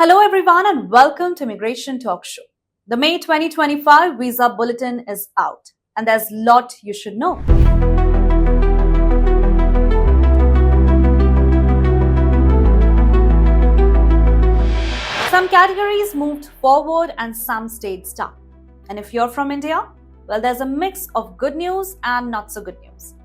Hello everyone and welcome to Immigration Talk Show. The May 2025 Visa Bulletin is out and there's a lot you should know. Some categories moved forward and some stayed stuck. And if you're from India, well, there's a mix of good news and not so good news.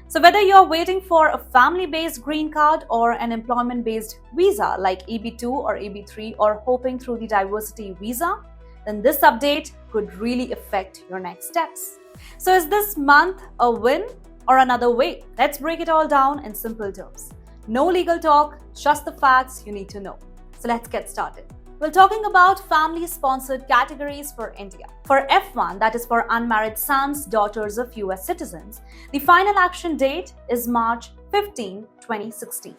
So whether you're waiting for a family-based green card or an employment-based visa like EB2 or EB3 or hoping through the diversity visa, then this update could really affect your next steps. So is this month a win or another way? Let's break it all down in simple terms. No legal talk, just the facts you need to know. So let's get started. We're talking about family-sponsored categories for India. For F1, that is for unmarried sons, daughters of US citizens, the final action date is March 15, 2016.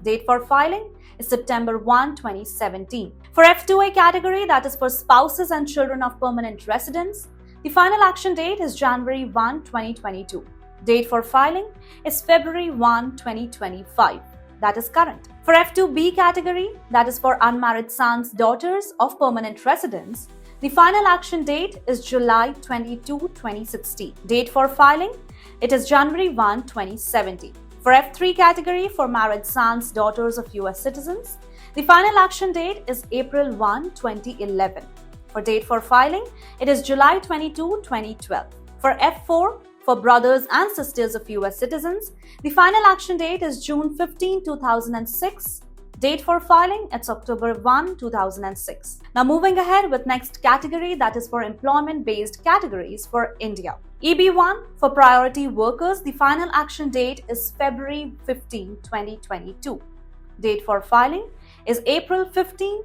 Date for filing is September 1, 2017. For F2A category, that is for spouses and children of permanent residents, the final action date is January 1, 2022. Date for filing is February 1, 2025. That is current. For F2B category, that is for unmarried sons, daughters of permanent residents, the final action date is July 22, 2016. Date for filing, it is January 1, 2017. For F3 category, for married sons, daughters of US citizens, the final action date is April 1, 2011. For date for filing, it is July 22, 2012. For F4, for brothers and sisters of US citizens, the final action date is June 15, 2006. Date for filing, it's October 1, 2006. Now moving ahead with next category, that is for employment-based categories for India. EB1, for priority workers, the final action date is February 15, 2022. Date for filing is April 15,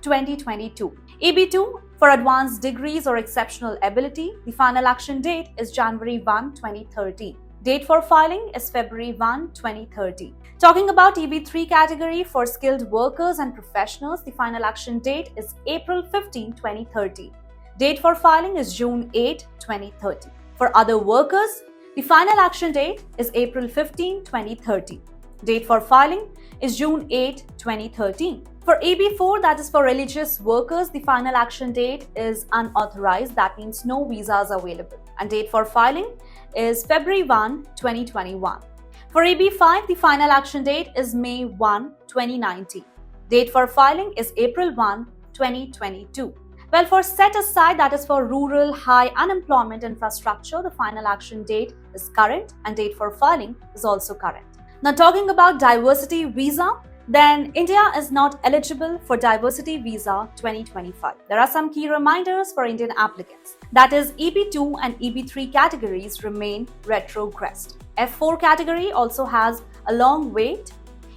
2022. EB2, for advanced degrees or exceptional ability, the final action date is January 1, 2013. Date for filing is February 1, 2030. Talking about EB3 category for skilled workers and professionals, the final action date is April 15, 2030. Date for filing is June 8, 2030. For other workers, the final action date is April 15, 2030. Date for filing is June 8, 2013. For EB4, that is for religious workers, the final action date is unauthorized. That means no visas available. And date for filing is February 1, 2021. For EB5, the final action date is May 1, 2019. Date for filing is April 1, 2022. Well, for set aside, that is for rural high unemployment infrastructure, the final action date is current and date for filing is also current. Now talking about diversity visa, then India is not eligible for Diversity Visa 2025. There are some key reminders for Indian applicants. That is, EB2 and EB3 categories remain retrogressed. F4 category also has a long wait.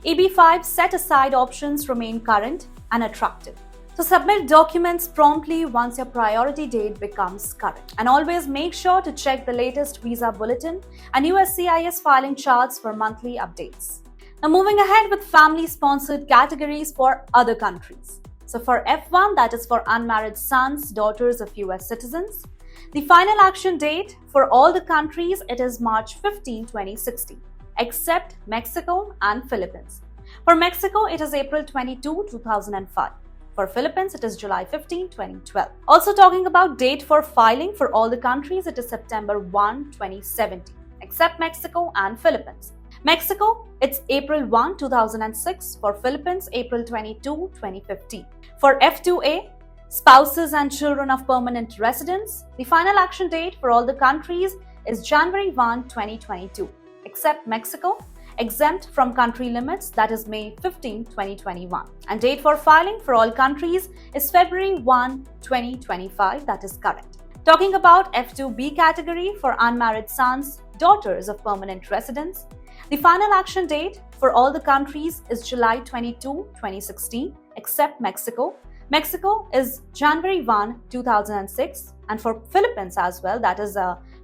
EB5 set-aside options remain current and attractive. So submit documents promptly once your priority date becomes current. And always make sure to check the latest Visa Bulletin and USCIS filing charts for monthly updates. Now moving ahead with family-sponsored categories for other countries. So for F1, that is for unmarried sons, daughters of US citizens, the final action date for all the countries, it is March 15, 2016, except Mexico and Philippines. For Mexico, it is April 22, 2005. For Philippines, it is July 15, 2012. Also talking about date for filing for all the countries, it is September 1, 2017, except Mexico and Philippines. Mexico, it's April 1, 2006. For Philippines, April 22, 2015. For F2A, spouses and children of permanent residents, the final action date for all the countries is January 1, 2022, except Mexico, exempt from country limits, that is May 15, 2021. And date for filing for all countries is February 1, 2025, that is current. Talking about F2B category for unmarried sons, daughters of permanent residents, the final action date for all the countries is July 22, 2016, except Mexico. Mexico is January 1, 2006, and for Philippines as well, that is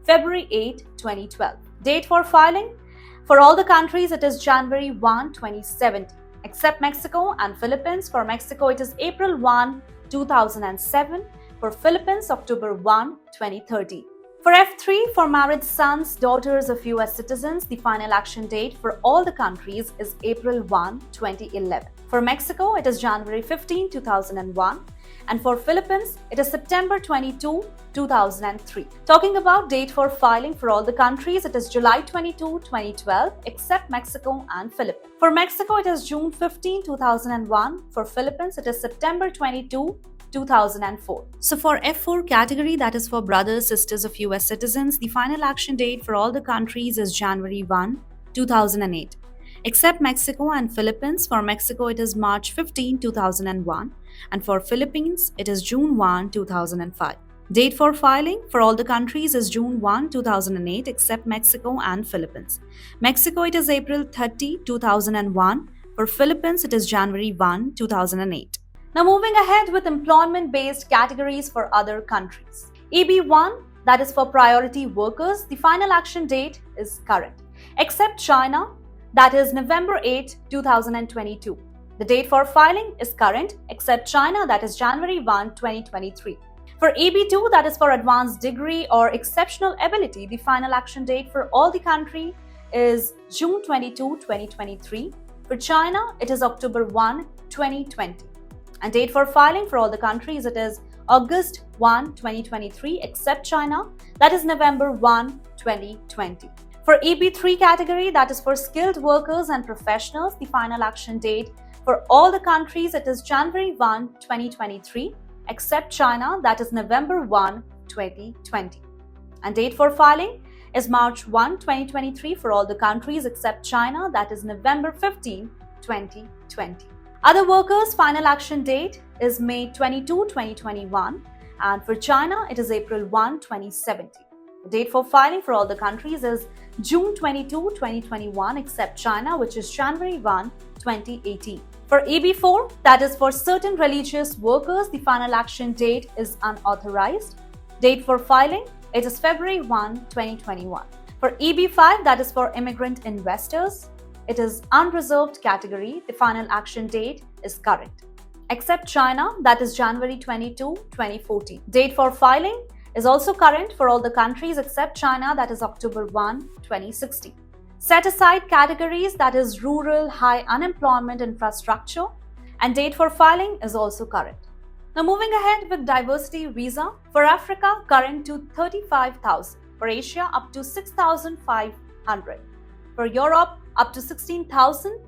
February 8, 2012. Date for filing for all the countries, it is January 1, 2017, except Mexico and Philippines. For Mexico, it is April 1, 2007. For Philippines, October 1, 2030. For F3, for married sons, daughters of US citizens, the final action date for all the countries is April 1, 2011. For Mexico, it is January 15, 2001. And for Philippines, it is September 22, 2003. Talking about date for filing for all the countries, it is July 22, 2012, except Mexico and Philippines. For Mexico, it is June 15, 2001. For Philippines, it is September 22, 2004. So for F4 category, that is for brothers, sisters of US citizens, the final action date for all the countries is January 1, 2008. Except Mexico and Philippines, for Mexico it is March 15, 2001, and for Philippines it is June 1, 2005. Date for filing for all the countries is June 1, 2008, except Mexico and Philippines. Mexico it is April 30, 2001. For Philippines it is January 1, 2008. Now moving ahead with employment-based categories for other countries. EB1, that is for priority workers, the final action date is current. Except China, that is November 8, 2022. The date for filing is current, except China, that is January 1, 2023. For EB2, that is for advanced degree or exceptional ability, the final action date for all the country is June 22, 2023. For China, it is October 1, 2020. And date for filing for all the countries, it is August 1, 2023, except China, that is November 1, 2020. For EB3 category, that is for skilled workers and professionals, the final action date for all the countries, it is January 1, 2023, except China, that is November 1, 2020. And date for filing is March 1, 2023 for all the countries except China, that is November 15, 2020. Other workers' final action date is May 22, 2021, and for China, it is April 1, 2017. The date for filing for all the countries is June 22, 2021, except China, which is January 1, 2018. For EB4, that is for certain religious workers, the final action date is unauthorized. Date for filing, it is February 1, 2021. For EB5, that is for immigrant investors, it is unreserved category. The final action date is current. Except China, that is January 22, 2014. Date for filing is also current for all the countries except China, that is October 1, 2016. Set aside categories, that is rural, high unemployment infrastructure, and date for filing is also current. Now moving ahead with diversity visa, for Africa current to 35,000, for Asia up to 6,500, for Europe up to 16,000,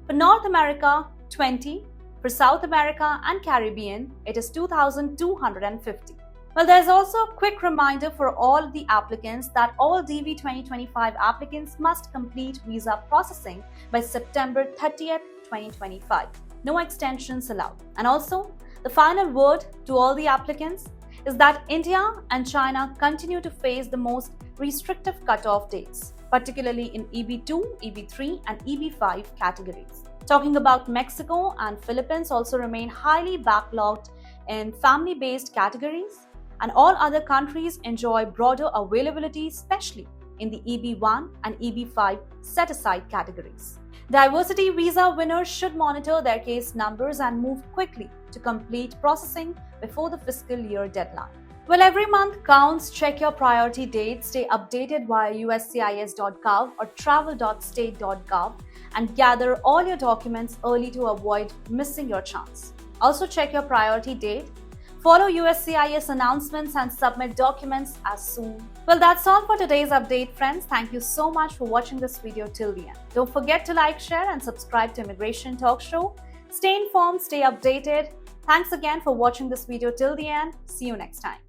for North America 20, for South America and Caribbean it is 2,250. Well, there's also a quick reminder for all the applicants that all DV 2025 applicants must complete visa processing by September 30th, 2025. No extensions allowed. And also, the final word to all the applicants is that India and China continue to face the most restrictive cutoff dates, particularly in EB2, EB3 and EB5 categories. Talking about Mexico and Philippines also remain highly backlogged in family-based categories, and all other countries enjoy broader availability, especially in the EB1 and EB5 set-aside categories. Diversity visa winners should monitor their case numbers and move quickly to complete processing before the fiscal year deadline. Well, every month counts. Check your priority dates, stay updated via USCIS.gov or travel.state.gov and gather all your documents early to avoid missing your chance. Also check your priority date. Follow USCIS announcements and submit documents as soon. Well, that's all for today's update, friends. Thank you so much for watching this video till the end. Don't forget to like, share and subscribe to Immigration Talk Show. Stay informed, stay updated. Thanks again for watching this video till the end. See you next time.